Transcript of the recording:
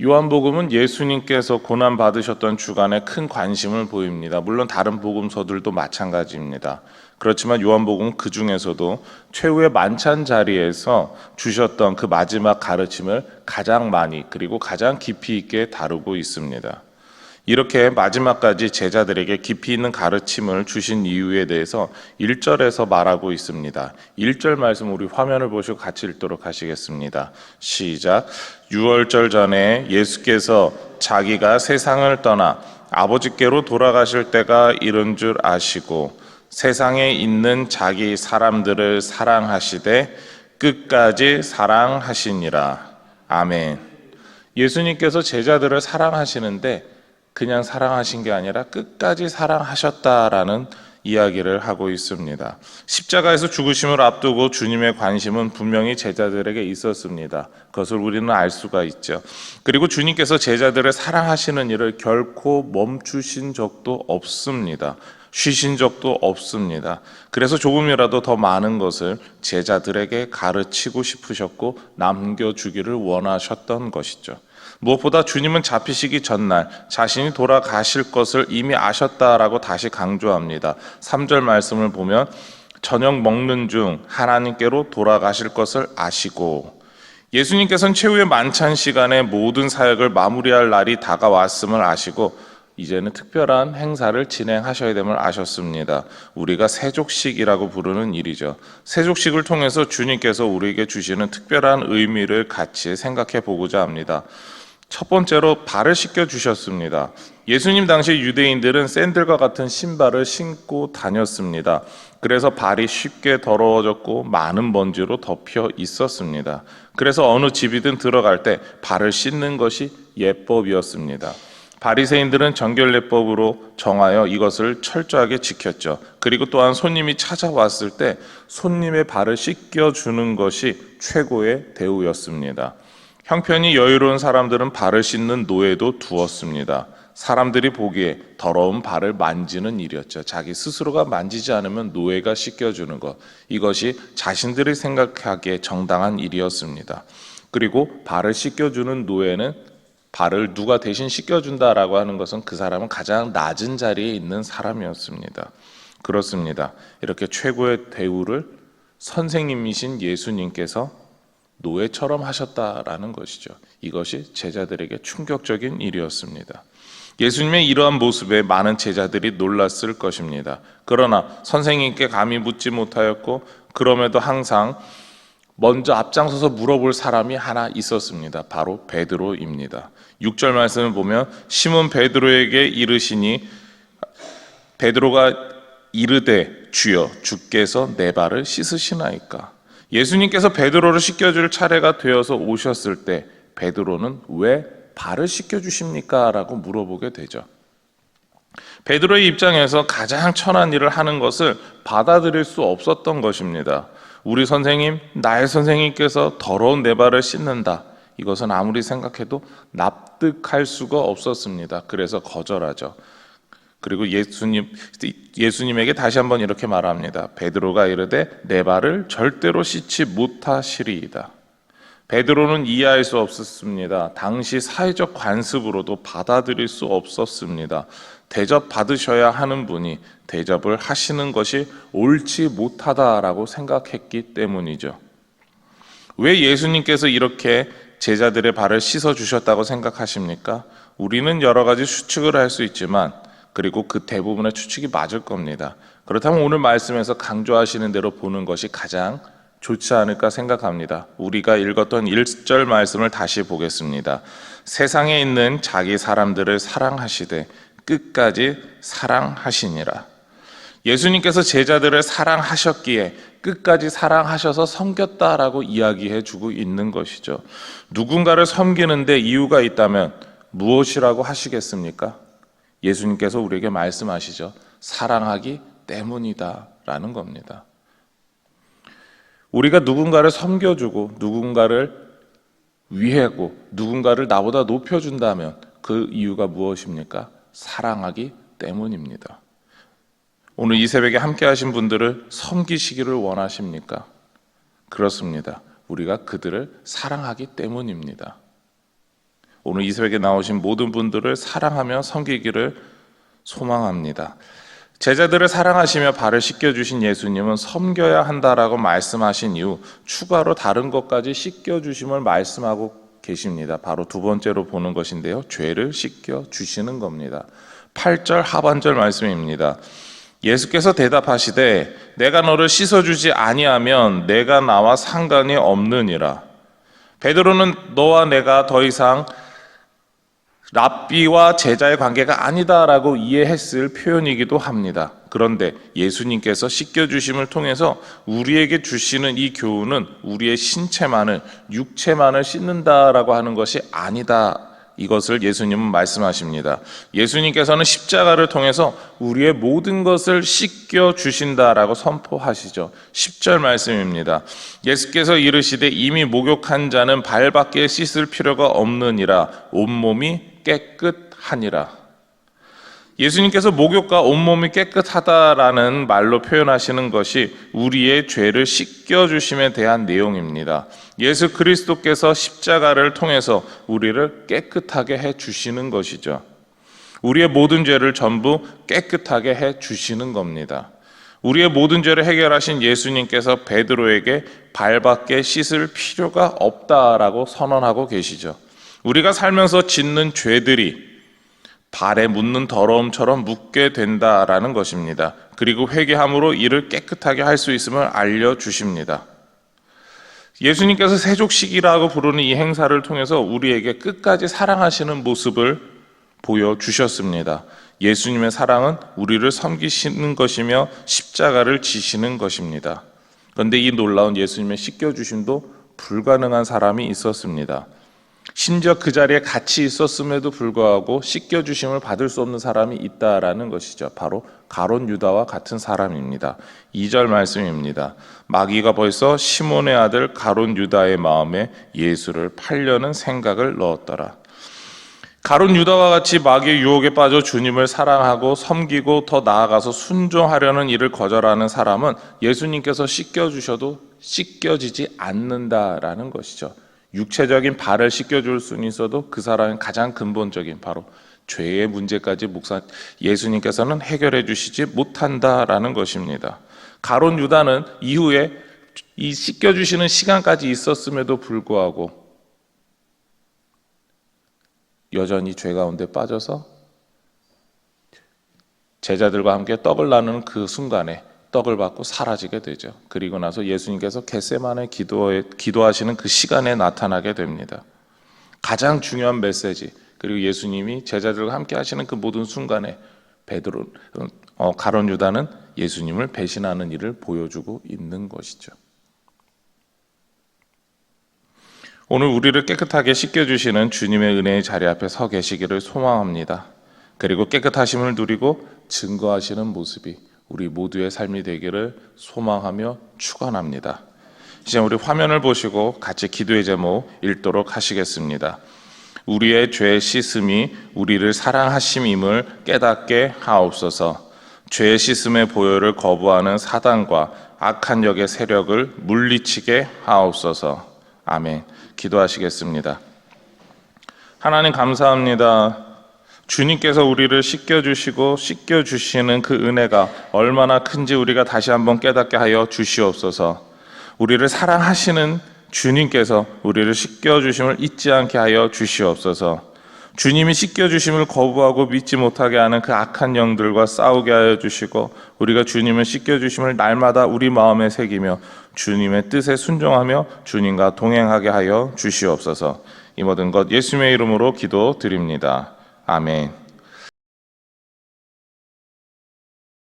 요한복음은 예수님께서 고난 받으셨던 주간에 큰 관심을 보입니다. 물론 다른 복음서들도 마찬가지입니다. 그렇지만 요한복음은 그 중에서도 최후의 만찬 자리에서 주셨던 그 마지막 가르침을 가장 많이 그리고 가장 깊이 있게 다루고 있습니다. 이렇게 마지막까지 제자들에게 깊이 있는 가르침을 주신 이유에 대해서 1절에서 말하고 있습니다. 1절 말씀 우리 화면을 보시고 같이 읽도록 하시겠습니다. 시작. 유월절 전에 예수께서 자기가 세상을 떠나 아버지께로 돌아가실 때가 이른 줄 아시고 세상에 있는 자기 사람들을 사랑하시되 끝까지 사랑하시니라. 아멘. 예수님께서 제자들을 사랑하시는데 그냥 사랑하신 게 아니라 끝까지 사랑하셨다라는 이야기를 하고 있습니다. 십자가에서 죽으심을 앞두고 주님의 관심은 분명히 제자들에게 있었습니다. 그것을 우리는 알 수가 있죠. 그리고 주님께서 제자들을 사랑하시는 일을 결코 멈추신 적도 없습니다. 쉬신 적도 없습니다. 그래서 조금이라도 더 많은 것을 제자들에게 가르치고 싶으셨고 남겨주기를 원하셨던 것이죠. 무엇보다 주님은 잡히시기 전날 자신이 돌아가실 것을 이미 아셨다라고 다시 강조합니다. 3절 말씀을 보면 저녁 먹는 중 하나님께로 돌아가실 것을 아시고, 예수님께서는 최후의 만찬 시간에 모든 사역을 마무리할 날이 다가왔음을 아시고 이제는 특별한 행사를 진행하셔야 됨을 아셨습니다. 우리가 세족식이라고 부르는 일이죠. 세족식을 통해서 주님께서 우리에게 주시는 특별한 의미를 같이 생각해 보고자 합니다. 첫 번째로 발을 씻겨 주셨습니다. 예수님 당시 유대인들은 샌들과 같은 신발을 신고 다녔습니다. 그래서 발이 쉽게 더러워졌고 많은 먼지로 덮여 있었습니다. 그래서 어느 집이든 들어갈 때 발을 씻는 것이 예법이었습니다. 바리새인들은 정결례법으로 정하여 이것을 철저하게 지켰죠. 그리고 또한 손님이 찾아왔을 때 손님의 발을 씻겨주는 것이 최고의 대우였습니다. 형편이 여유로운 사람들은 발을 씻는 노예도 두었습니다. 사람들이 보기에 더러운 발을 만지는 일이었죠. 자기 스스로가 만지지 않으면 노예가 씻겨주는 것, 이것이 자신들이 생각하기에 정당한 일이었습니다. 그리고 발을 씻겨주는 노예는 발을 누가 대신 씻겨준다라고 하는 것은 그 사람은 가장 낮은 자리에 있는 사람이었습니다. 그렇습니다. 이렇게 최고의 대우를 선생님이신 예수님께서 노예처럼 하셨다라는 것이죠. 이것이 제자들에게 충격적인 일이었습니다. 예수님의 이러한 모습에 많은 제자들이 놀랐을 것입니다. 그러나 선생님께 감히 묻지 못하였고 그럼에도 항상 먼저 앞장서서 물어볼 사람이 하나 있었습니다. 바로 베드로입니다. 6절 말씀을 보면 시몬 베드로에게 이르시니 베드로가 이르되 주여 주께서 내 발을 씻으시나이까. 예수님께서 베드로를 씻겨줄 차례가 되어서 오셨을 때 베드로는 왜 발을 씻겨주십니까? 라고 물어보게 되죠. 베드로의 입장에서 가장 천한 일을 하는 것을 받아들일 수 없었던 것입니다. 우리 선생님, 나의 선생님께서 더러운 내 발을 씻는다. 이것은 아무리 생각해도 납득할 수가 없었습니다. 그래서 거절하죠. 그리고 예수님에게 다시 한번 이렇게 말합니다. 베드로가 이르되 내 발을 절대로 씻지 못하시리이다. 베드로는 이해할 수 없었습니다. 당시 사회적 관습으로도 받아들일 수 없었습니다. 대접 받으셔야 하는 분이 대접을 하시는 것이 옳지 못하다라고 생각했기 때문이죠. 왜 예수님께서 이렇게 제자들의 발을 씻어 주셨다고 생각하십니까? 우리는 여러 가지 추측을 할 수 있지만 그리고 그 대부분의 추측이 맞을 겁니다. 그렇다면 오늘 말씀에서 강조하시는 대로 보는 것이 가장 좋지 않을까 생각합니다. 우리가 읽었던 1절 말씀을 다시 보겠습니다. 세상에 있는 자기 사람들을 사랑하시되 끝까지 사랑하시니라. 예수님께서 제자들을 사랑하셨기에 끝까지 사랑하셔서 섬겼다라고 이야기해 주고 있는 것이죠. 누군가를 섬기는데 이유가 있다면 무엇이라고 하시겠습니까? 예수님께서 우리에게 말씀하시죠. 사랑하기 때문이다 라는 겁니다. 우리가 누군가를 섬겨주고 누군가를 위하고 누군가를 나보다 높여준다면 그 이유가 무엇입니까? 사랑하기 때문입니다. 오늘 이 새벽에 함께 하신 분들을 섬기시기를 원하십니까? 그렇습니다. 우리가 그들을 사랑하기 때문입니다. 오늘 이 새벽에 나오신 모든 분들을 사랑하며 섬기기를 소망합니다. 제자들을 사랑하시며 발을 씻겨주신 예수님은 섬겨야 한다라고 말씀하신 이후 추가로 다른 것까지 씻겨주심을 말씀하고 계십니다. 바로 두 번째로 보는 것인데요, 죄를 씻겨주시는 겁니다. 8절 하반절 말씀입니다. 예수께서 대답하시되 내가 너를 씻어주지 아니하면 내가 나와 상관이 없느니라. 베드로는 너와 내가 더 이상 랍비와 제자의 관계가 아니다라고 이해했을 표현이기도 합니다. 그런데 예수님께서 씻겨주심을 통해서 우리에게 주시는 이 교훈은 우리의 신체만을, 육체만을 씻는다라고 하는 것이 아니다, 이것을 예수님은 말씀하십니다. 예수님께서는 십자가를 통해서 우리의 모든 것을 씻겨주신다라고 선포하시죠. 10절 말씀입니다. 예수께서 이르시되 이미 목욕한 자는 발밖에 씻을 필요가 없느니라. 온몸이 깨끗하니라. 예수님께서 목욕과 온몸이 깨끗하다라는 말로 표현하시는 것이 우리의 죄를 씻겨주심에 대한 내용입니다. 예수 그리스도께서 십자가를 통해서 우리를 깨끗하게 해주시는 것이죠. 우리의 모든 죄를 전부 깨끗하게 해주시는 겁니다. 우리의 모든 죄를 해결하신 예수님께서 베드로에게 발밖에 씻을 필요가 없다라고 선언하고 계시죠. 우리가 살면서 짓는 죄들이 발에 묻는 더러움처럼 묻게 된다라는 것입니다. 그리고 회개함으로 이를 깨끗하게 할 수 있음을 알려주십니다. 예수님께서 세족식이라고 부르는 이 행사를 통해서 우리에게 끝까지 사랑하시는 모습을 보여주셨습니다. 예수님의 사랑은 우리를 섬기시는 것이며 십자가를 지시는 것입니다. 그런데 이 놀라운 예수님의 씻겨주심도 불가능한 사람이 있었습니다. 심지어 그 자리에 같이 있었음에도 불구하고 씻겨주심을 받을 수 없는 사람이 있다라는 것이죠. 바로 가룟 유다와 같은 사람입니다. 2절 말씀입니다. 마귀가 벌써 시몬의 아들 가룟 유다의 마음에 예수를 팔려는 생각을 넣었더라. 가룟 유다와 같이 마귀의 유혹에 빠져 주님을 사랑하고 섬기고 더 나아가서 순종하려는 일을 거절하는 사람은 예수님께서 씻겨주셔도 씻겨지지 않는다라는 것이죠. 육체적인 발을 씻겨줄 수는 있어도 그 사람의 가장 근본적인 바로 죄의 문제까지 예수님께서는 해결해 주시지 못한다라는 것입니다. 가룟 유다는 이후에 이 씻겨주시는 시간까지 있었음에도 불구하고 여전히 죄 가운데 빠져서 제자들과 함께 떡을 나누는 그 순간에 떡을 받고 사라지게 되죠. 그리고 나서 예수님께서 겟세마네 기도하시는 그 시간에 나타나게 됩니다. 가장 중요한 메시지, 그리고 예수님이 제자들과 함께 하시는 그 모든 순간에 가룟 유다는 예수님을 배신하는 일을 보여주고 있는 것이죠. 오늘 우리를 깨끗하게 씻겨주시는 주님의 은혜의 자리 앞에 서 계시기를 소망합니다. 그리고 깨끗하심을 누리고 증거하시는 모습이 우리 모두의 삶이 되기를 소망하며 축원합니다. 이제 우리 화면을 보시고 같이 기도의 제목 읽도록 하시겠습니다. 우리의 죄 씻음이 우리를 사랑하심임을 깨닫게 하옵소서. 죄 씻음의 보혈을 거부하는 사단과 악한 역의 세력을 물리치게 하옵소서. 아멘. 기도하시겠습니다. 하나님 감사합니다. 주님께서 우리를 씻겨주시고 씻겨주시는 그 은혜가 얼마나 큰지 우리가 다시 한번 깨닫게 하여 주시옵소서. 우리를 사랑하시는 주님께서 우리를 씻겨주심을 잊지 않게 하여 주시옵소서. 주님이 씻겨주심을 거부하고 믿지 못하게 하는 그 악한 영들과 싸우게 하여 주시고 우리가 주님을 씻겨주심을 날마다 우리 마음에 새기며 주님의 뜻에 순종하며 주님과 동행하게 하여 주시옵소서. 이 모든 것 예수님의 이름으로 기도드립니다. 아멘.